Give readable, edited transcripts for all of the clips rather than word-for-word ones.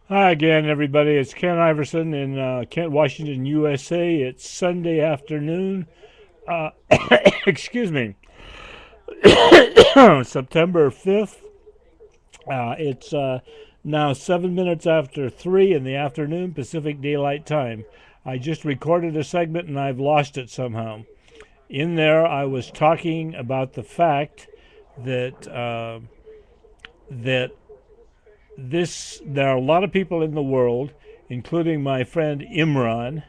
Hi again, everybody. It's Ken Iverson in Kent, Washington, USA. It's Sunday afternoon. Uh, excuse me, September 5th. It's now 7 minutes after 3 in the afternoon, Pacific Daylight Time. I just recorded a segment and I've lost it somehow. In there, I was talking about the fact that that there are a lot of people in the world, including my friend Imran,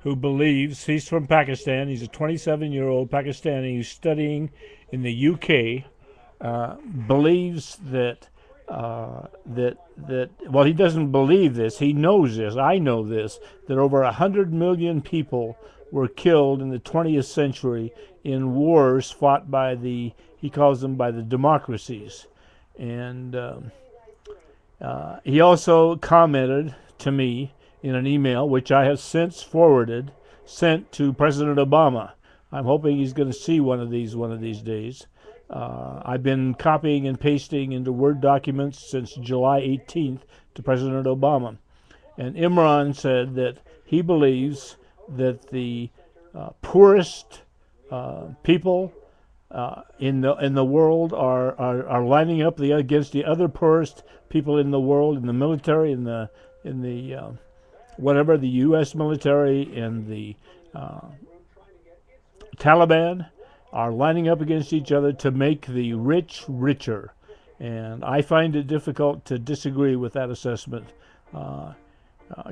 who believes he's from Pakistan. He's a 27-year-old Pakistani who's studying in the UK. Believes that well, he doesn't believe this. He knows this. I know this. That over 100 million people were killed in the 20th century in wars fought by the he calls them by the democracies, and he also commented to me in an email, which I have since sent to President Obama. I'm hoping he's going to see one of these days. I've been copying and pasting into Word documents since July 18th to President Obama. And Imran said that he believes that the poorest people in the world are lining up against the other poorest people in the world, in the military, in the whatever, the U.S. military and the uh, Taliban are lining up against each other to make the rich richer. And I find it difficult to disagree with that assessment. Uh,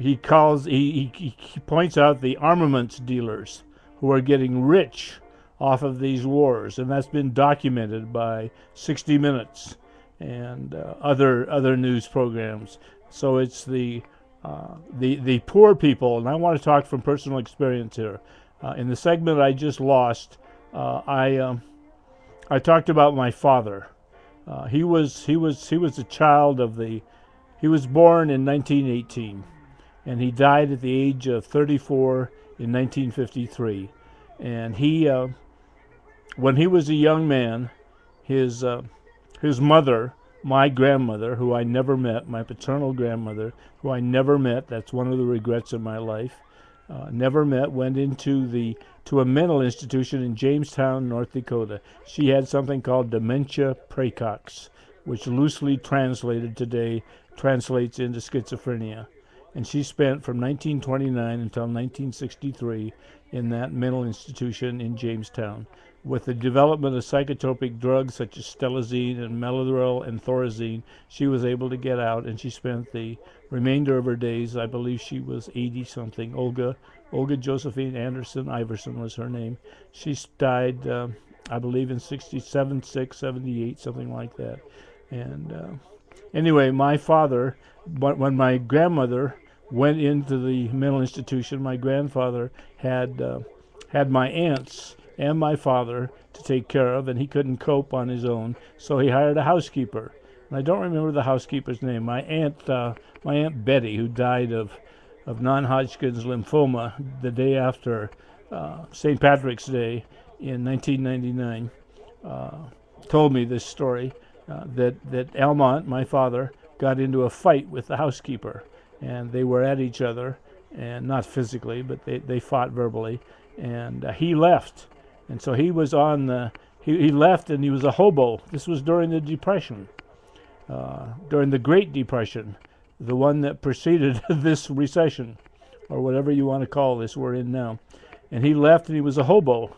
he points out the armaments dealers who are getting rich off of these wars, and that's been documented by 60 Minutes and other news programs. So it's the poor people, and I want to talk from personal experience here. In the segment I just lost, I talked about my father. He was a child of the. He was born in 1918, and he died at the age of 34 in 1953. And when he was a young man, his his mother, my grandmother, who I never met, my paternal grandmother, who I never met. That's one of the regrets of my life. Never met. Went to a mental institution in Jamestown, North Dakota. She had something called dementia praecox, which loosely translated today translates into schizophrenia. And she spent from 1929 until 1963 in that mental institution in Jamestown. With the development of psychotropic drugs such as stelazine and melodrol and thorazine, she was able to get out, and she spent the remainder of her days. I believe she was 80 something. Olga Josephine Anderson Iverson was her name. She died, I believe, in 67, 6, 78, something like that. And anyway, my father, when my grandmother went into the mental institution, my grandfather had my aunts and my father to take care of, and he couldn't cope on his own, so he hired a housekeeper. And I don't remember the housekeeper's name. My aunt Betty, who died of non-Hodgkin's lymphoma the day after St. Patrick's Day in 1999, told me this story that Almont, my father, got into a fight with the housekeeper, and they were at each other, and not physically, but they fought verbally, and he left, and so he was on the he left, and he was a hobo. This was during the Depression, during the Great Depression, the one that preceded this recession, or whatever you want to call this we're in now. And he left, and he was a hobo.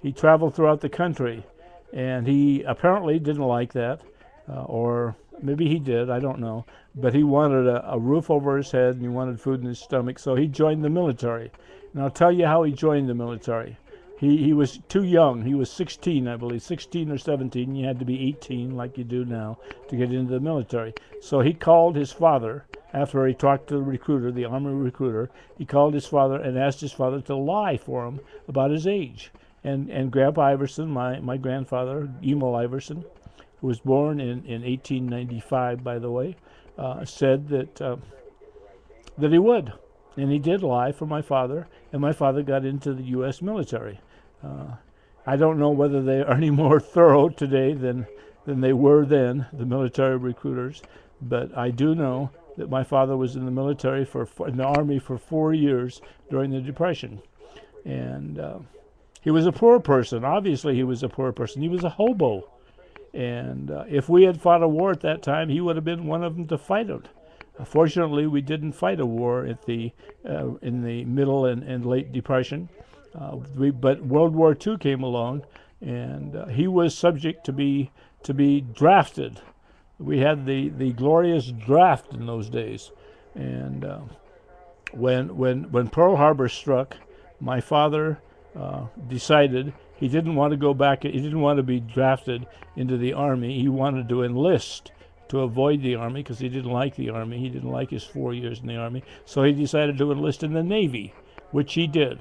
He traveled throughout the country, and he apparently didn't like that, or maybe he did, I don't know. But he wanted a roof over his head, and he wanted food in his stomach, so he joined the military. And I'll tell you how he joined the military. He was too young. He was 16, I believe, 16 or 17. You had to be 18, like you do now, to get into the military. So he called his father after he talked to the recruiter, the Army recruiter. He called his father and asked his father to lie for him about his age. And Grandpa Iverson, my grandfather, Emil Iverson, who was born in 1895, by the way, said that he would. And he did lie for my father, and my father got into the U.S. military. Uh, I don't know whether they are any more thorough today than they were then, the military recruiters, but I do know that my father was in the military in the Army for 4 years during the Depression. And he was a poor person. Obviously, he was a poor person. He was a hobo. And if we had fought a war at that time, he would have been one of them to fight it. Fortunately, we didn't fight a war in the middle and late Depression. But World War II came along, and he was subject to be drafted. We had the glorious draft in those days. And when Pearl Harbor struck, my father decided he didn't want to go back. He didn't want to be drafted into the Army. He wanted to enlist to avoid the Army because he didn't like the Army. He didn't like his 4 years in the Army. So he decided to enlist in the Navy, which he did.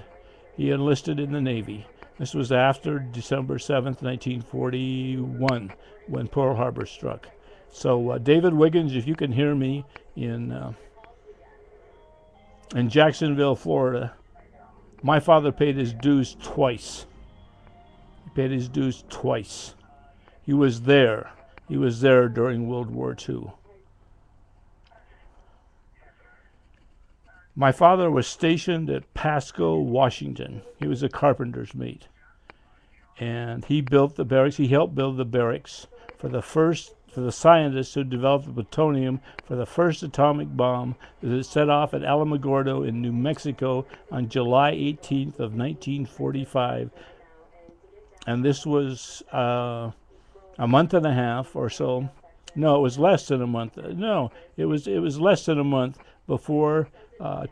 He enlisted in the Navy. This was after December 7th, 1941, when Pearl Harbor struck. So David Wiggins, if you can hear me in Jacksonville, Florida, my father paid his dues twice. He paid his dues twice. He was there. He was there during World War II. My father was stationed at Pasco, Washington. He was a carpenter's mate. And he built the barracks. He helped build the barracks for the scientists who developed the plutonium for the first atomic bomb that was set off at Alamogordo in New Mexico on July 18th of 1945. And this was a month and a half or so. No, it was less than a month. No, it was less than a month before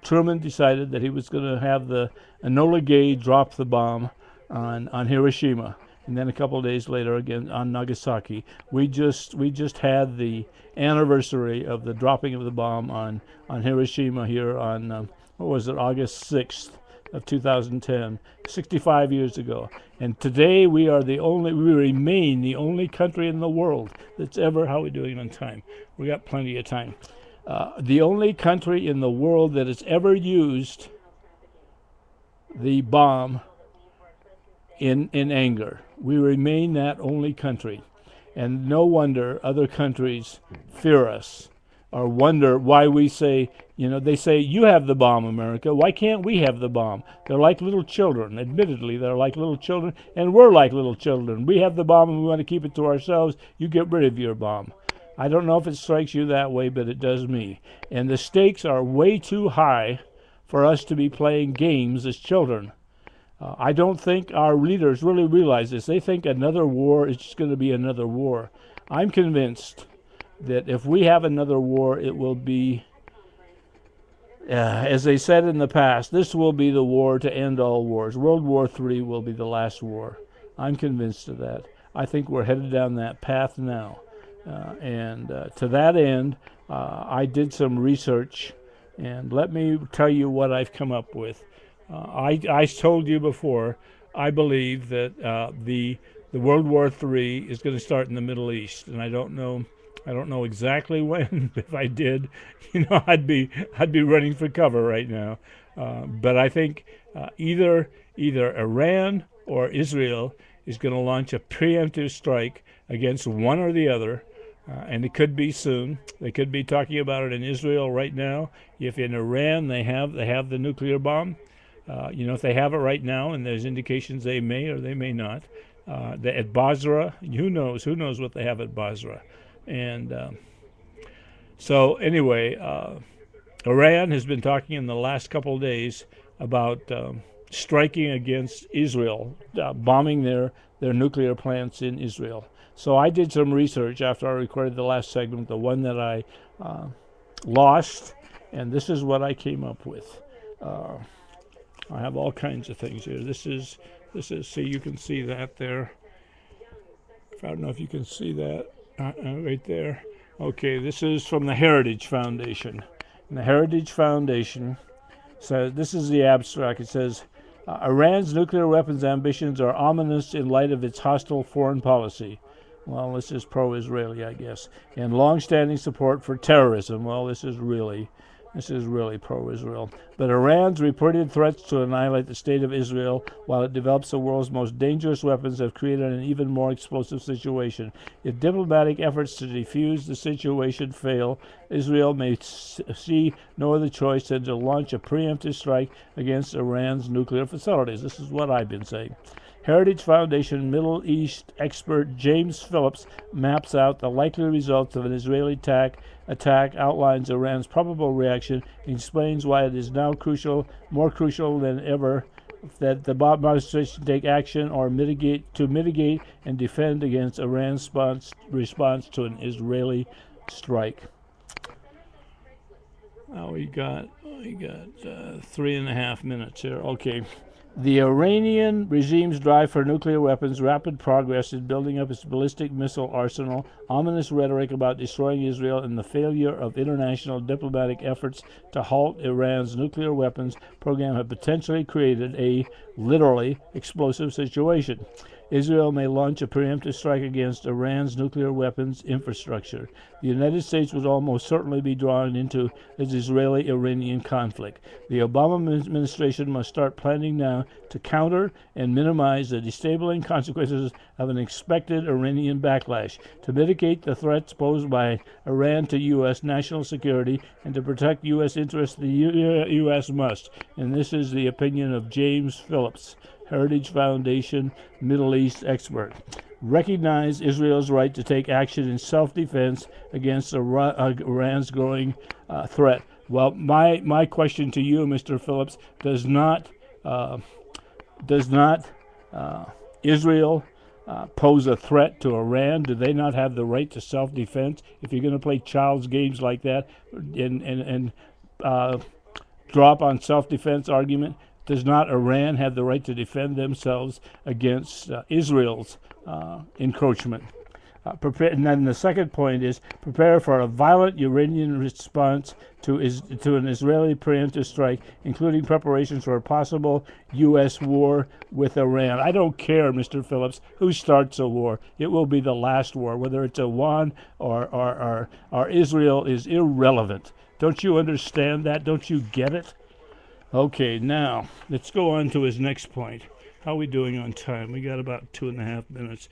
Truman decided that he was going to have the Enola Gay drop the bomb on Hiroshima. And then a couple of days later, again on Nagasaki. We just had the anniversary of the dropping of the bomb on Hiroshima here on August 6th of 2010, 65 years ago. And today we remain the only country in the world that's ever. How are we doing on time? We got plenty of time. The only country in the world that has ever used the bomb in anger. We remain that only country. And no wonder other countries fear us or wonder why we say, they say, you have the bomb, America. Why can't we have the bomb? They're like little children. Admittedly, they're like little children, and we're like little children. We have the bomb and we want to keep it to ourselves. You get rid of your bomb. I don't know if it strikes you that way, but it does me. And the stakes are way too high for us to be playing games as children. I don't think our leaders really realize this. They think another war is just going to be another war. I'm convinced that if we have another war, it will be, as they said in the past, this will be the war to end all wars. World War III will be the last war. I'm convinced of that. I think we're headed down that path now. And to that end, I did some research, and let me tell you what I've come up with. I told you before, I believe that the World War III is going to start in the Middle East, and I don't know exactly when. If I did, I'd be running for cover right now. But I think either Iran or Israel is going to launch a preemptive strike against one or the other. And it could be soon. They could be talking about it in Israel right now. If in Iran they have the nuclear bomb, if they have it right now, and there's indications they may or they may not. At Basra, who knows what they have at Basra. And so anyway, Iran has been talking in the last couple of days about striking against Israel, bombing their nuclear plants in Israel. So I did some research after I recorded the last segment, the one that I lost, and this is what I came up with. I have all kinds of things here. This is. See, you can see that there. I don't know if you can see that right there. Okay, this is from the Heritage Foundation. And the Heritage Foundation says, this is the abstract. It says, Iran's nuclear weapons ambitions are ominous in light of its hostile foreign policy. Well, this is pro-Israeli, I guess. And long-standing support for terrorism. Well, this is really This is really pro-Israel. But Iran's reported threats to annihilate the state of Israel while it develops the world's most dangerous weapons have created an even more explosive situation. If diplomatic efforts to defuse the situation fail, Israel may see no other choice than to launch a preemptive strike against Iran's nuclear facilities. This is what I've been saying. Heritage Foundation Middle East expert James Phillips maps out the likely results of an Israeli attack, outlines Iran's probable reaction, and explains why it is now more crucial than ever, that the administration take action or mitigate and defend against Iran's response to an Israeli strike. We got 3.5 minutes here. Okay. The Iranian regime's drive for nuclear weapons, rapid progress in building up its ballistic missile arsenal, ominous rhetoric about destroying Israel, and the failure of international diplomatic efforts to halt Iran's nuclear weapons program have potentially created a literally explosive situation. Israel may launch a preemptive strike against Iran's nuclear weapons infrastructure. The United States would almost certainly be drawn into this Israeli-Iranian conflict. The Obama administration must start planning now to counter and minimize the destabilizing consequences of an expected Iranian backlash, to mitigate the threats posed by Iran to U.S. national security, and to protect U.S. interests. The U.S. must. And this is the opinion of James Phillips, Heritage Foundation Middle East expert. Recognize Israel's right to take action in self-defense against Iran's growing threat. Well, my question to you, Mr. Phillips, does not Israel pose a threat to Iran? Do they not have the right to self-defense? If you're going to play child's games like that and drop on self-defense argument, does not Iran have the right to defend themselves against Israel's encroachment? And then the second point is prepare for a violent Iranian response to an Israeli preemptive strike, including preparations for a possible U.S. war with Iran. I don't care, Mr. Phillips, who starts a war. It will be the last war. Whether it's Iran or Israel is irrelevant. Don't you understand that? Don't you get it? Okay, now let's go on to his next point. How are we doing on time? We got about 2.5 minutes.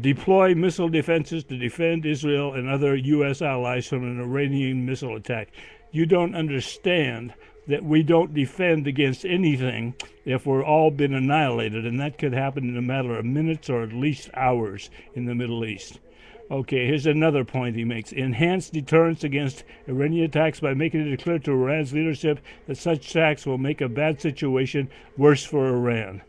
Deploy missile defenses to defend Israel and other U.S. allies from an Iranian missile attack. You don't understand that we don't defend against anything if we're all been annihilated, and that could happen in a matter of minutes or at least hours in the Middle East. Okay, here's another point he makes. Enhance deterrence against Iranian attacks by making it clear to Iran's leadership that such attacks will make a bad situation worse for Iran.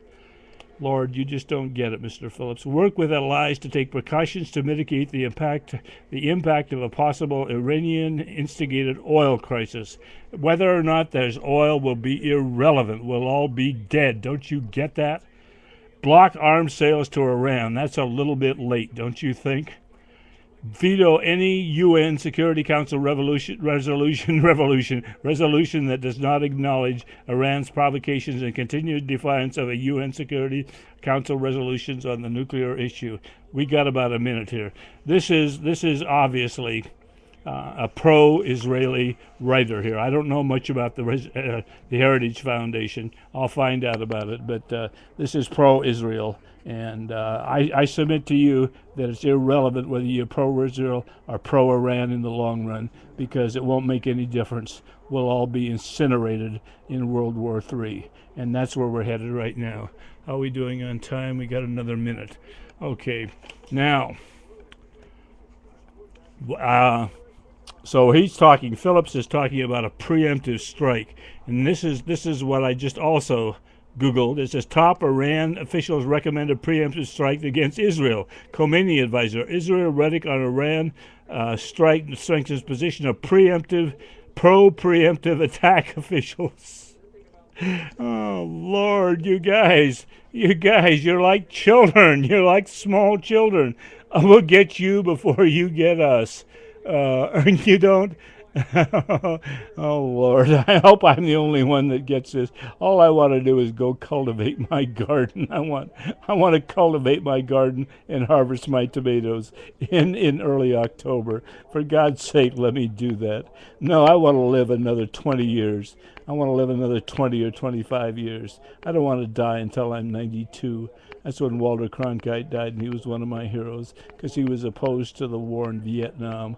Lord, you just don't get it, Mr. Phillips. Work with allies to take precautions to mitigate the impact of a possible Iranian-instigated oil crisis. Whether or not there's oil will be irrelevant. We'll all be dead. Don't you get that? Block arms sales to Iran. That's a little bit late, don't you think? Veto any UN Security Council resolution that does not acknowledge Iran's provocations and continued defiance of a UN Security Council resolutions on the nuclear issue. We got about a minute here. This is obviously a pro-Israeli writer here. I don't know much about the Heritage Foundation. I'll find out about it, but this is pro-Israel. And I submit to you that it's irrelevant whether you're pro-Israel or pro-Iran in the long run, because it won't make any difference. We'll all be incinerated in World War III, and that's where we're headed right now. How are we doing on time? We got another minute. Okay, now, so Phillips is talking about a preemptive strike, and this is what I just also Googled. It says top Iran officials recommend a preemptive strike against Israel. Khomeini advisor. Israel rhetoric on Iran strike strengthens position of pro-preemptive attack officials. Oh, Lord, you guys, you're like children. You're like small children. We'll get you before you get us. And you don't Oh Lord, I hope I'm the only one that gets this. All I want to do is go cultivate my garden. I want to cultivate my garden and harvest my tomatoes in early October. For God's sake, let me do that. No, I want to live another 20 years. I want to live another 20 or 25 years. I don't want to die until I'm 92. That's when Walter Cronkite died, and he was one of my heroes because he was opposed to the war in Vietnam.